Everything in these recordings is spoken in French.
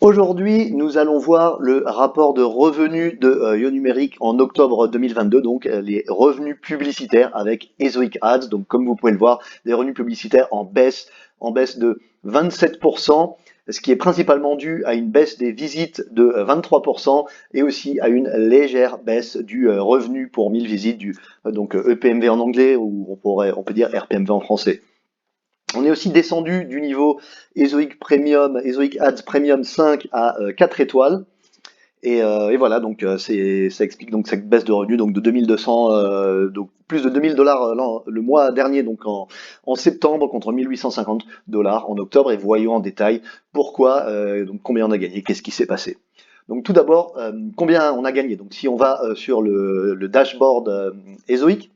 Aujourd'hui, nous allons voir le rapport de revenus de YoNumérique en octobre 2022, donc les revenus publicitaires avec Ezoic Ads. Donc, comme vous pouvez le voir, des revenus publicitaires en baisse de 27%, ce qui est principalement dû à une baisse des visites de 23% et aussi à une légère baisse du revenu pour 1000 visites, du donc EPMV en anglais ou on peut dire RPMV en français. On est aussi descendu du niveau Ezoic Premium, Ezoic Ads Premium 5 à 4 étoiles. Et voilà, donc ça explique donc cette baisse de revenus donc de 2200, donc plus de 2000 $ le mois dernier, donc en septembre, contre 1850 $ en octobre. Et voyons en détail pourquoi, donc combien on a gagné, qu'est-ce qui s'est passé. Donc tout d'abord, combien on a gagné. Donc si on va sur le dashboard Ezoic,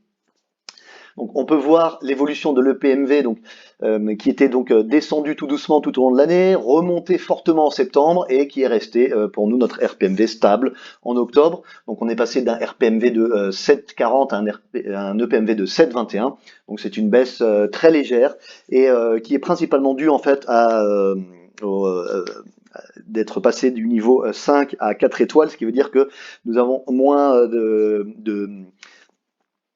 donc on peut voir l'évolution de l'EPMV, donc qui était donc descendu tout doucement tout au long de l'année, remonté fortement en septembre et qui est resté pour nous notre RPMV stable en octobre. Donc on est passé d'un RPMV de 7,40 à un EPMV de 7,21. Donc c'est une baisse très légère et qui est principalement due en fait à d'être passé du niveau 5 à 4 étoiles, ce qui veut dire que nous avons moins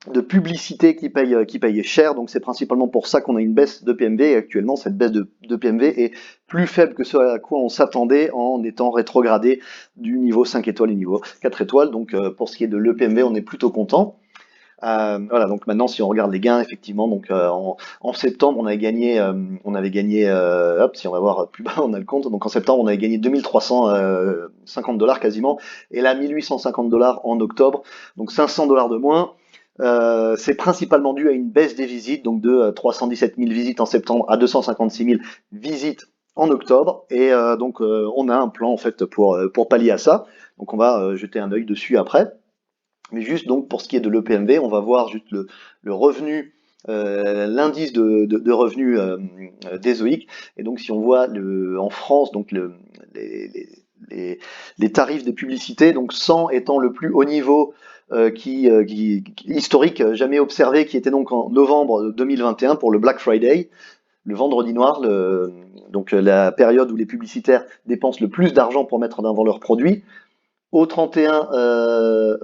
de publicité qui paye cher. Donc c'est principalement pour ça qu'on a une baisse de PMV. Et actuellement, cette baisse de PMV est plus faible que ce à quoi on s'attendait en étant rétrogradé du niveau 5 étoiles au niveau 4 étoiles. Donc pour ce qui est de l'EPMV, on est plutôt content. Voilà, donc maintenant si on regarde les gains, effectivement, donc en septembre on avait gagné, hop, si on va voir plus bas, on a le compte. Donc en septembre on avait gagné 2350 $ quasiment, et là 1850 $ en octobre, donc 500 $ de moins. C'est principalement dû à une baisse des visites, donc de 317 000 visites en septembre à 256 000 visites en octobre. Et donc on a un plan en fait pour pallier à ça. Donc on va jeter un œil dessus après. Mais juste donc pour ce qui est de l'EPMV, on va voir juste le revenu, l'indice de revenus d'Ezoic. Et donc si on voit en France, donc les tarifs des publicités, donc 100 étant le plus haut niveau historique jamais observé, qui était donc en novembre 2021 pour le Black Friday, le vendredi noir, donc la période où les publicitaires dépensent le plus d'argent pour mettre en avant leurs produits. Au 31,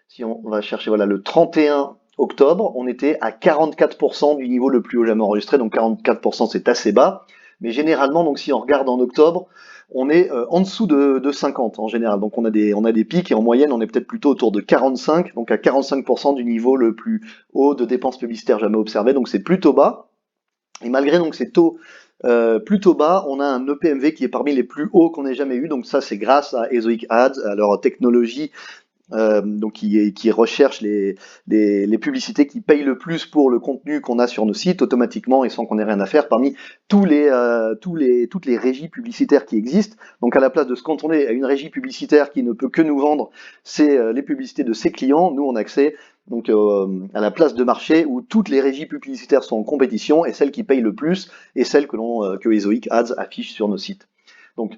si on va chercher, voilà, le 31 octobre, on était à 44% du niveau le plus haut jamais enregistré. Donc 44%, c'est assez bas. Mais généralement, donc si on regarde en octobre, on est en dessous de 50 en général. Donc on a des pics, et en moyenne, on est peut-être plutôt autour de 45, donc à 45% du niveau le plus haut de dépenses publicitaires jamais observé. Donc c'est plutôt bas. Et malgré donc ces taux plutôt bas, on a un EPMV qui est parmi les plus hauts qu'on ait jamais eu. Donc ça, c'est grâce à Ezoic Ads, à leur technologie, donc qui recherche les publicités qui payent le plus pour le contenu qu'on a sur nos sites automatiquement et sans qu'on ait rien à faire, parmi toutes les régies publicitaires qui existent. Donc à la place de se cantonner à une régie publicitaire qui ne peut que nous vendre les publicités de ses clients, nous on a accès donc à la place de marché où toutes les régies publicitaires sont en compétition, et celles qui payent le plus et celles que Ezoic Ads affiche sur nos sites. Donc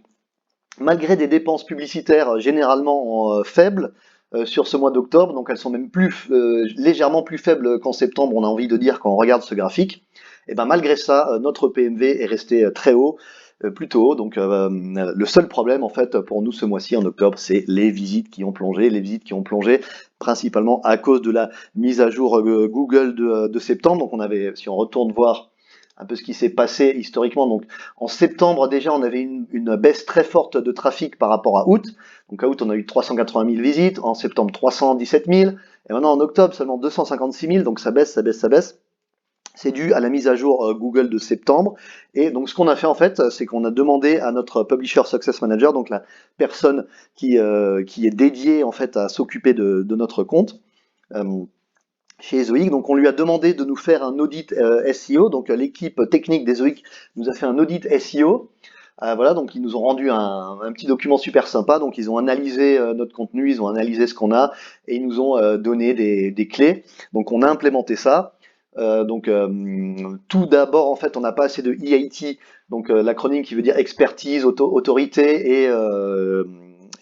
malgré des dépenses publicitaires généralement faibles sur ce mois d'octobre, donc elles sont même légèrement plus faibles qu'en septembre, on a envie de dire, quand on regarde ce graphique. Et ben malgré ça, notre PMV est resté très haut, plutôt haut. Donc le seul problème en fait pour nous ce mois-ci en octobre, c'est les visites qui ont plongé, principalement à cause de la mise à jour Google de septembre. Donc si on retourne voir un peu ce qui s'est passé historiquement. Donc en septembre déjà, on avait une baisse très forte de trafic par rapport à août. Donc à août, on a eu 380 000 visites, en septembre 317 000, et maintenant en octobre seulement 256 000. Donc ça baisse, ça baisse, ça baisse. C'est dû à la mise à jour Google de septembre. Et donc ce qu'on a fait en fait, c'est qu'on a demandé à notre Publisher Success Manager, donc la personne qui est dédiée en fait à s'occuper de notre compte, chez Ezoic. Donc on lui a demandé de nous faire un audit SEO. Donc l'équipe technique d'Ezoic nous a fait un audit SEO. Voilà, donc ils nous ont rendu un petit document super sympa. Donc ils ont analysé notre contenu, ils ont analysé ce qu'on a, et ils nous ont donné des clés. Donc on a implémenté ça. Tout d'abord, en fait, on n'a pas assez de EAT, donc l'acronyme qui veut dire expertise, autorité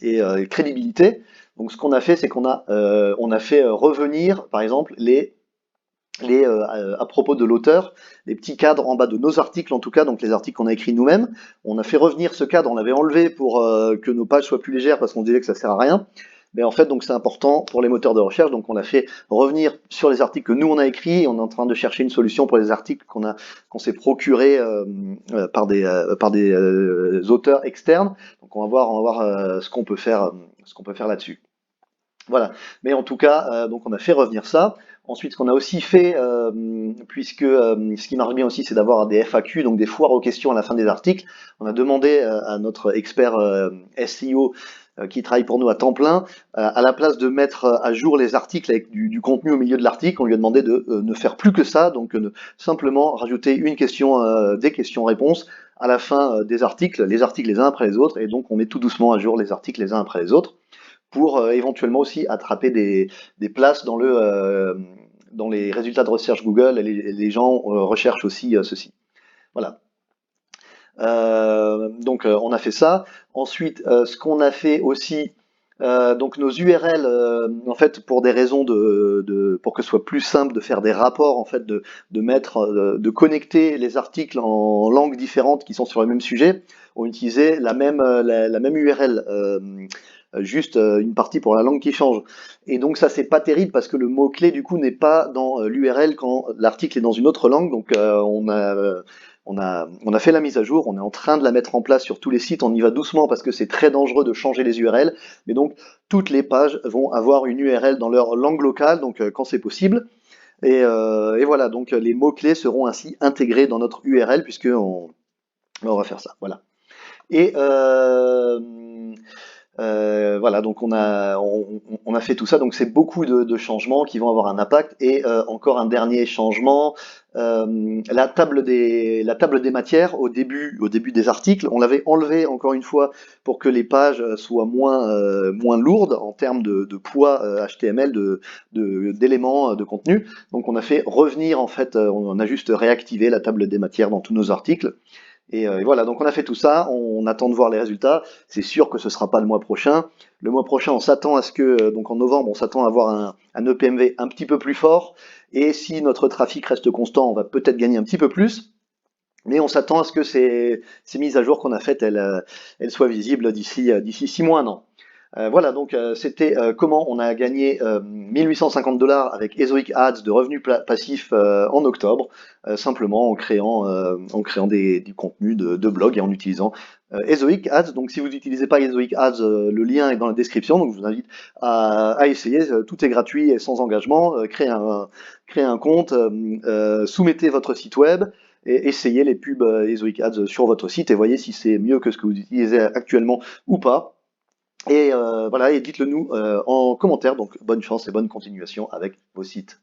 et crédibilité. Donc ce qu'on a fait, c'est qu'on a fait revenir, par exemple, à propos de l'auteur, les petits cadres en bas de nos articles en tout cas, donc les articles qu'on a écrits nous-mêmes. On a fait revenir ce cadre, on l'avait enlevé pour que nos pages soient plus légères parce qu'on disait que ça sert à rien. Mais en fait, donc c'est important pour les moteurs de recherche, donc on a fait revenir sur les articles que nous on a écrits. On est en train de chercher une solution pour les articles qu'on s'est procurés par des auteurs externes. Donc on va voir ce qu'on peut faire, ce qu'on peut faire là-dessus. Voilà. Mais en tout cas, donc on a fait revenir ça. Ensuite, ce qu'on a aussi fait, puisque ce qui marche bien aussi, c'est d'avoir des FAQ, donc des foires aux questions à la fin des articles. On a demandé à notre expert SEO qui travaille pour nous à temps plein, à la place de mettre à jour les articles avec du contenu au milieu de l'article, on lui a demandé de ne faire plus que ça, donc simplement rajouter une question, des questions-réponses à la fin des articles les uns après les autres, et donc on met tout doucement à jour les articles les uns après les autres pour éventuellement aussi attraper des places dans les résultats de recherche Google. Et les gens recherchent aussi ceci. Voilà. On a fait ça. Ensuite, ce qu'on a fait aussi, donc nos URL, en fait, pour des raisons pour que ce soit plus simple de faire des rapports, en fait, de mettre, de connecter les articles en langues différentes qui sont sur le même sujet, on utilisait la même URL. Juste une partie pour la langue qui change. Et donc ça c'est pas terrible parce que le mot-clé du coup n'est pas dans l'URL quand l'article est dans une autre langue. Donc on a fait la mise à jour, on est en train de la mettre en place sur tous les sites, on y va doucement parce que c'est très dangereux de changer les URL, mais donc toutes les pages vont avoir une URL dans leur langue locale, donc quand c'est possible. Et voilà, donc les mots-clés seront ainsi intégrés dans notre URL puisque on va faire ça. Voilà. Et voilà, donc on a fait tout ça, donc c'est beaucoup de changements qui vont avoir un impact. Et encore un dernier changement, la table des matières au début des articles, on l'avait enlevé encore une fois pour que les pages soient moins lourdes en termes de poids HTML, d'éléments de contenu. Donc on a fait revenir en fait, on a juste réactivé la table des matières dans tous nos articles. Et voilà, donc on a fait tout ça, on attend de voir les résultats. C'est sûr que ce sera pas le mois prochain. Le mois prochain, on s'attend à ce que, donc en novembre, on s'attend à avoir un EPMV un petit peu plus fort. Et si notre trafic reste constant, on va peut-être gagner un petit peu plus. Mais on s'attend à ce que ces mises à jour qu'on a faites, elles soient visibles d'ici 6 mois, un an. Voilà, donc c'était comment on a gagné 1850 $ avec Ezoic Ads de revenus passifs en octobre, simplement en créant du contenu de blog et en utilisant Ezoic Ads. Donc si vous n'utilisez pas Ezoic Ads, le lien est dans la description, donc je vous invite à essayer, tout est gratuit et sans engagement. Créez un compte, soumettez votre site web, et essayez les pubs Ezoic Ads sur votre site et voyez si c'est mieux que ce que vous utilisez actuellement ou pas. Et voilà, et dites-le nous en commentaire. Donc bonne chance et bonne continuation avec vos sites.